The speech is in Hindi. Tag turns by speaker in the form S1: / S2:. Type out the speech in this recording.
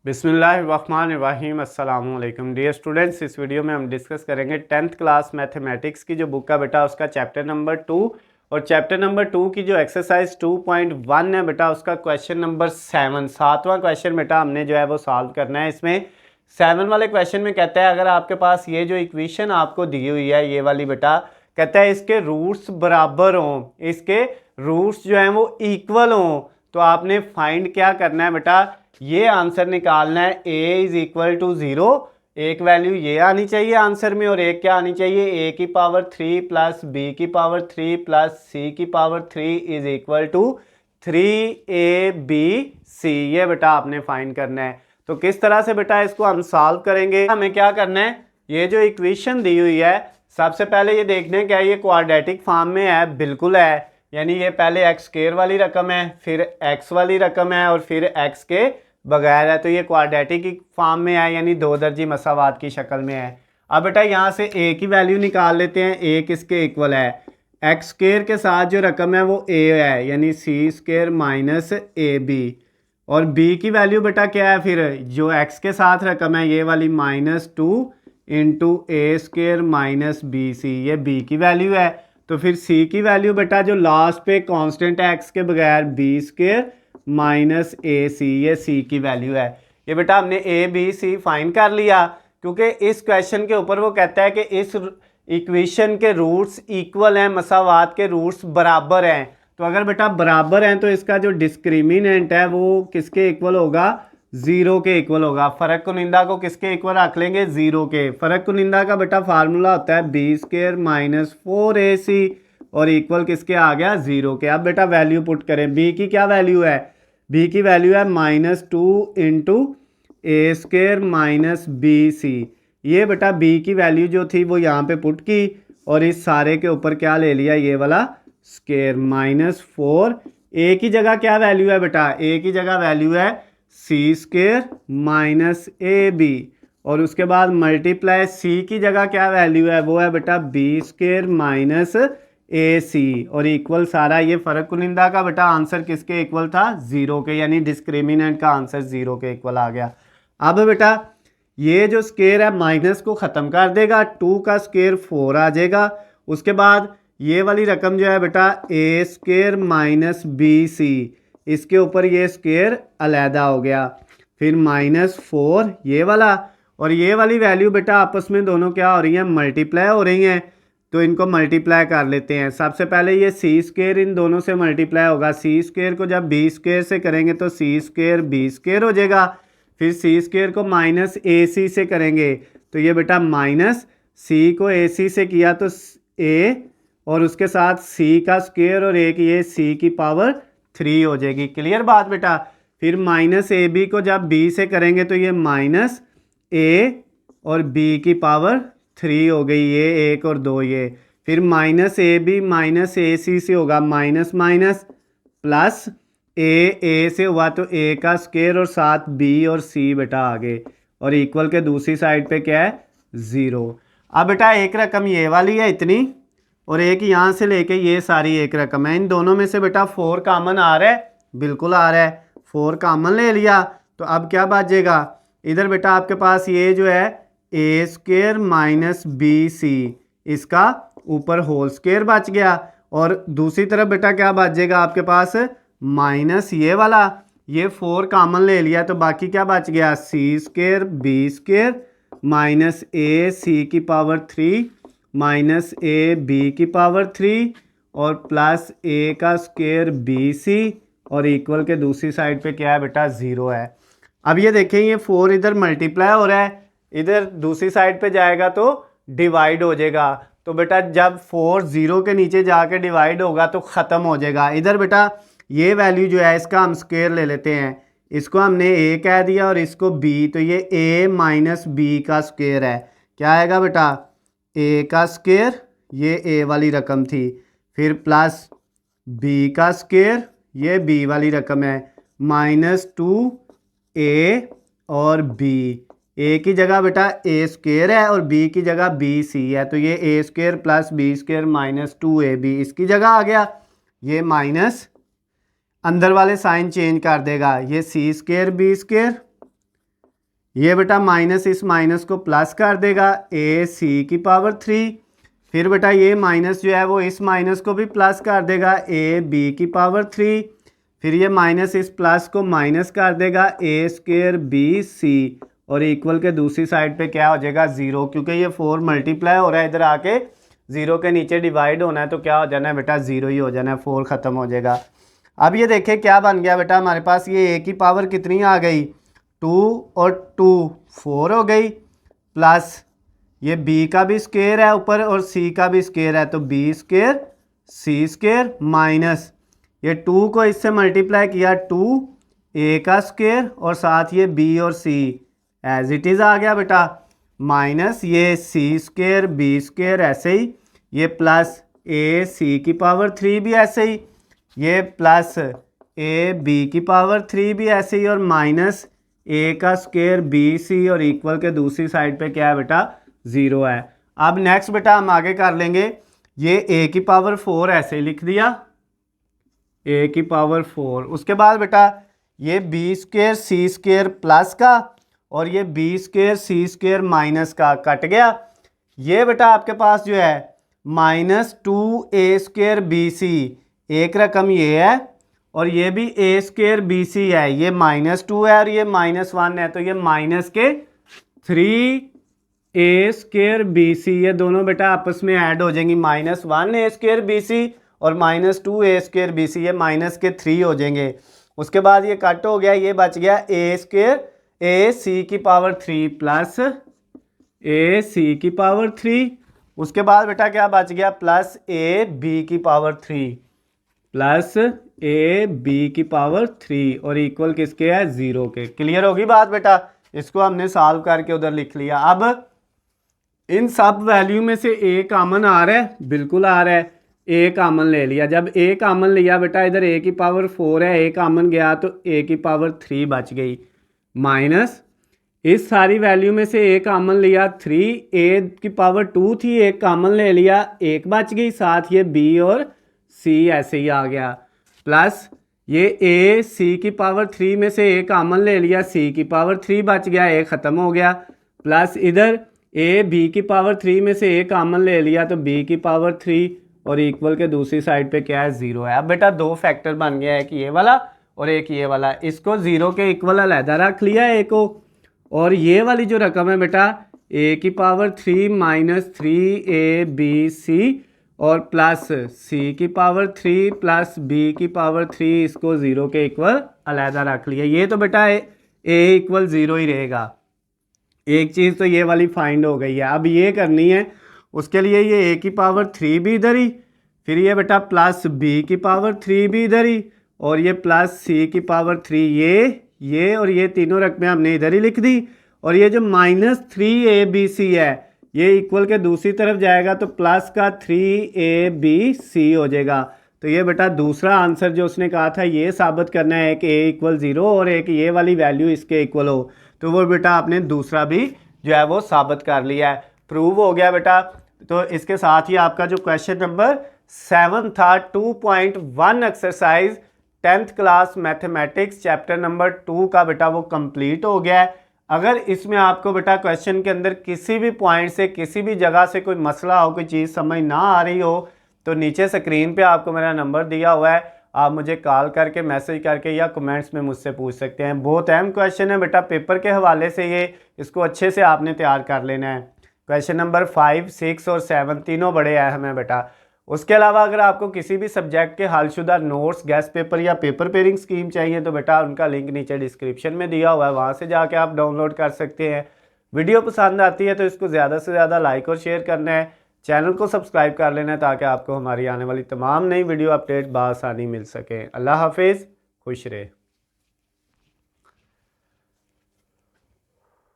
S1: बिस्मिल्लाहिर्रहमानिर्रहीम अस्सलाम वालेकुम डियर स्टूडेंट्स। इस वीडियो में हम डिस्कस करेंगे 10th क्लास मैथमेटिक्स की जो बुक है बेटा उसका चैप्टर नंबर 2 और चैप्टर नंबर 2 की जो एक्सरसाइज 2.1 है बेटा उसका क्वेश्चन नंबर 7 सातवां क्वेश्चन बेटा हमने जो है वो सॉल्व करना है। इसमें 7 वाले क्वेश्चन में कहता है अगर आपके पास ये जो इक्वेशन आपको दी हुई है ये वाली बेटा कहता है इसके रूट्स बराबर हों, इसके रूट्स जो हैं वो इक्वल हों, तो आपने फाइंड क्या करना है बेटा, ये आंसर निकालना है a इज इक्वल टू 0। एक वैल्यू ये आनी चाहिए आंसर में और एक क्या आनी चाहिए a की पावर 3 प्लस b की पावर 3 प्लस c की power 3 is equal to 3abc। ये बेटा आपने फाइंड करना है। तो किस तरह से बेटा इसको हम सॉल्व करेंगे, हमें क्या करना है, ये जो इक्वेशन दी हुई है सबसे पहले ये देखना है क्या ये क्वाड्रेटिक फॉर्म में है, बिल्कुल है, यानी ये पहले एक्स स्क्वायर वाली रकम है फिर एक्स वाली रकम है और फिर एक्स के बगैर है, तो ये क्वाड्रेटिक फॉर्म में है यानी दो दर्जी मसावात की शक्ल में है। अब बेटा यहाँ से a की वैल्यू निकाल लेते हैं, a किसके इक्वल है, एक्स स्क्वायर के साथ जो रकम है वो a है यानी सी स्क्वायर माइनस ए बी, और b की वैल्यू बेटा क्या है, फिर जो x के साथ रकम है ये वाली -2 इंटू ए स्क्वायर माइनस बी सी, ये b की वैल्यू है। तो फिर c की वैल्यू बेटा जो लास्ट पे कांस्टेंट है x के बगैर बी स्क्वायर माइनस ए सी, ये सी की वैल्यू है। ये बेटा हमने ए बी सी फाइंड कर लिया क्योंकि इस क्वेश्चन के ऊपर वो कहता है कि इस इक्वेशन के रूट्स इक्वल हैं, मसावात के रूट्स बराबर हैं। तो अगर बेटा बराबर हैं तो इसका जो डिस्क्रिमिनेंट है वो किसके इक्वल होगा, 0 के इक्वल होगा। फ़र्क कुनिंदा को किसके इक्वल रख लेंगे, 0 के। फ़र्क कुनिंदा का बेटा फार्मूला होता है बी स्क्वायर माइनस 4ac और इक्वल किसके आ गया, 0 के। अब बेटा वैल्यू पुट करें, b की क्या वैल्यू है, b की वैल्यू है -2 इंटू ए स्क्वायर माइनस बी सी। ये बेटा b की वैल्यू जो थी वो यहाँ पे पुट की और इस सारे के ऊपर क्या ले लिया, ये वाला स्क्वायर -4। a की जगह क्या वैल्यू है बेटा, a की जगह वैल्यू है सी स्क्वायर माइनस ए बी और उसके बाद मल्टीप्लाई c की जगह क्या वैल्यू है, वो है बेटा बी स्क्वायर माइनस ए सी और इक्वल सारा ये फ़र्क कुनिंदा का बेटा आंसर किसके इक्वल था, 0 के, यानी डिस्क्रिमिनेंट का आंसर 0 के इक्वल आ गया। अब बेटा ये जो स्क्वायर है माइनस को ख़त्म कर देगा, 2 का स्क्वायर 4 आ जाएगा। उसके बाद ये वाली रकम जो है बेटा ए स्क्वायर माइनस बी सी, इसके ऊपर ये स्क्वायर अलहदा हो गया, फिर -4 ये वाला और ये वाली वैल्यू बेटा आपस में दोनों क्या हो रही हैं, मल्टीप्लाई हो रही हैं, तो इनको मल्टीप्लाई कर लेते हैं। सबसे पहले ये सी स्क्वायर इन दोनों से मल्टीप्लाई होगा, सी स्क्वायर को जब बी स्क्वायर से करेंगे तो सी स्क्वायर बी स्क्वायर हो जाएगा, फिर सी स्क्वायर को माइनस ए सी से करेंगे तो ये बेटा माइनस सी को ए सी से किया तो ए और उसके साथ सी का स्क्वायर और एक ये सी की पावर 3 हो जाएगी। क्लियर बात बेटा। फिर माइनस ए बी को जब बी से करेंगे तो ये माइनस ए और बी की पावर 3 हो गई, ये 1 और 2 ये, फिर माइनस ए बी माइनस ए सी से होगा माइनस माइनस प्लस ए से हुआ तो ए का स्क्वायर और साथ बी और सी बेटा आ गए और इक्वल के दूसरी साइड पे क्या है, 0। अब बेटा एक रकम ये वाली है इतनी और एक यहाँ से लेके ये सारी एक रकम है, इन दोनों में से बेटा 4 कामन आ रहा है, बिल्कुल आ रहा है, 4 कामन ले लिया तो अब क्या बचेगा, इधर बेटा आपके पास ये जो है ए स्क्वायर माइनस बी सी, इसका ऊपर होल स्क्वायर बच गया और दूसरी तरफ बेटा क्या बचेगा आपके पास, माइनस ये वाला, ये 4 कामन ले लिया तो बाकी क्या बच गया, सी स्क्वायर बी स्क्वायर माइनस ए सी की पावर 3 माइनस ए बी की पावर 3 और प्लस ए का स्क्वायर बी सी और इक्वल के दूसरी साइड पे क्या है बेटा, 0 है। अब ये देखें ये 4 इधर मल्टीप्लाई हो रहा है, इधर दूसरी साइड पे जाएगा तो डिवाइड हो जाएगा, तो बेटा जब 4 0 के नीचे जाके डिवाइड होगा तो ख़त्म हो जाएगा। इधर बेटा ये वैल्यू जो है इसका हम स्क्वायर ले लेते हैं, इसको हमने a कह दिया और इसको b, तो ये a माइनस बी का स्क्वायर है, क्या आएगा बेटा a का स्क्वायर, ये a वाली रकम थी, फिर प्लस b का स्क्वायर, ये b वाली रकम है, -2a और b, a की जगह बेटा a स्क्वायर है और b की जगह b c है, तो ये a square plus b square -2ab इसकी जगह आ गया, ये माइनस अंदर वाले साइन चेंज कर देगा, ये सी स्क्वायर बी स्क्वायर ये बेटा माइनस इस माइनस को प्लस कर देगा ए सी की पावर 3। फिर बेटा ये माइनस जो है वो इस माइनस को भी प्लस कर देगा ए बी की पावर 3। फिर ये माइनस इस प्लस को माइनस कर देगा ए स्क्वायर बी सी और इक्वल के दूसरी साइड पे क्या हो जाएगा 0, क्योंकि ये 4 मल्टीप्लाई हो रहा है, इधर आके 0 के नीचे डिवाइड होना है तो क्या हो जाना है बेटा 0 ही हो जाना है, 4 ख़त्म हो जाएगा। अब ये देखें क्या बन गया बेटा, हमारे पास ये ए की पावर कितनी आ गई 2 और 2 4 हो गई, प्लस ये b का भी स्क्वायर है ऊपर और c का भी स्क्वायर है तो b square c square minus ये 2 को इससे मल्टीप्लाई किया 2 a का स्क्वायर और साथ ये b और c एज इट इज़ आ गया बेटा, माइनस ये c स्क्वायर b स्क्वायर ऐसे ही, ये प्लस a c की पावर 3 भी ऐसे ही, ये प्लस a b की पावर 3 भी ऐसे ही और माइनस a का स्क्वायर b c और इक्वल के दूसरी साइड पे क्या है बेटा 0 है। अब नेक्स्ट बेटा हम आगे कर लेंगे, ये a की पावर 4 ऐसे ही लिख दिया a की पावर 4, उसके बाद बेटा ये b square c square plus का और ये b square c square minus का कट गया, ये बेटा आपके पास जो है minus 2a square B C, एक रकम ये है और ये भी a स्क्वायर बी सी है, ये -2 है और ये -1 है तो ये माइनस के 3a स्क्वायर बी सी, ये दोनों बेटा आपस में ऐड हो जाएंगी, -1a स्क्वायर बी सी और -2a स्क्वायर बी सी, ये माइनस के 3 हो जाएंगे। उसके बाद ये कट हो गया, ये बच गया a स्क्वायर ए सी की पावर 3 प्लस ए सी की पावर 3, उसके बाद बेटा क्या बच गया प्लस ए बी की पावर 3 प्लस ए बी की पावर 3 और इक्वल किसके है 0 के। क्लियर होगी बात बेटा, इसको हमने सॉल्व करके उधर लिख लिया। अब इन सब वैल्यू में से ए कॉमन आ रहा है, बिल्कुल आ रहा है, ए कॉमन ले लिया, जब ए कॉमन लिया बेटा इधर ए की पावर 4 है, ए कॉमन गया तो ए की पावर 3 बच गई, माइनस इस सारी वैल्यू में से एक कॉमन लिया 3, ए की पावर 2 थी, एक कॉमन ले लिया, एक बच गई, साथ ये बी और सी ऐसे ही आ गया, प्लस ये ए सी की पावर 3 में से एक कॉमन ले लिया, सी की पावर 3 बच गया, एक ख़त्म हो गया, प्लस इधर ए बी की पावर 3 में से एक कॉमन ले लिया तो बी की पावर 3 और इक्वल के दूसरी साइड पे क्या है 0 है। अब बेटा दो फैक्टर बन गया है कि ये वाला और एक ये वाला, इसको 0 के इक्वल अलहदा रख लिया ए को, और ये वाली जो रकम है बेटा ए की power 3 minus 3a B C और प्लस सी की पावर 3 प्लस बी की पावर 3, इसको 0 के इक्वल अलहदा रख लिया। ये तो बेटा ए इक्वल 0 ही रहेगा, एक चीज़ तो ये वाली फाइंड हो गई है। अब ये करनी है, उसके लिए ये ए की पावर 3 भी इधर ही, फिर ये बेटा प्लस बी की पावर 3 भी इधर ही और ये प्लस सी की पावर 3, ये और ये तीनों रकमें हमने इधर ही लिख दी, और ये जो -3abc है ये इक्वल के दूसरी तरफ जाएगा तो प्लस का 3abc हो जाएगा। तो ये बेटा दूसरा आंसर जो उसने कहा था ये साबित करना है कि a इक्वल 0 और एक ये वाली वैल्यू इसके इक्वल हो, तो वो बेटा आपने दूसरा भी जो है वो साबित कर लिया है, प्रूव हो गया बेटा। तो इसके साथ ही आपका जो क्वेश्चन नंबर 7 था 2.1 exercise 10th class mathematics chapter number 2 का बेटा वो कंप्लीट हो गया है। अगर इसमें आपको बेटा क्वेश्चन के अंदर किसी भी पॉइंट से किसी भी जगह से कोई मसला हो, कोई चीज़ समझ ना आ रही हो, तो नीचे स्क्रीन पे आपको मेरा नंबर दिया हुआ है, आप मुझे कॉल करके मैसेज करके या कमेंट्स में मुझसे पूछ सकते हैं। बहुत अहम क्वेश्चन है बेटा, पेपर के हवाले से ये, इसको अच्छे से आपने तैयार कर लेना है। क्वेश्चन नंबर 5, 6 और 7 तीनों बड़े अहम हैं बेटा। उसके अलावा अगर आपको किसी भी सब्जेक्ट के हलशुदा नोट्स, गेस्ट पेपर या पेपर पेयरिंग स्कीम चाहिए तो बेटा उनका लिंक नीचे डिस्क्रिप्शन में दिया हुआ है, वहाँ से जाके आप डाउनलोड कर सकते हैं। वीडियो पसंद आती है तो इसको ज़्यादा से ज़्यादा लाइक और शेयर करना है, चैनल को सब्सक्राइब कर लेना है ताकि आपको हमारी आने वाली तमाम नई वीडियो अपडेट बआसानी मिल सके। अल्लाह हाफिज़, खुश रहे।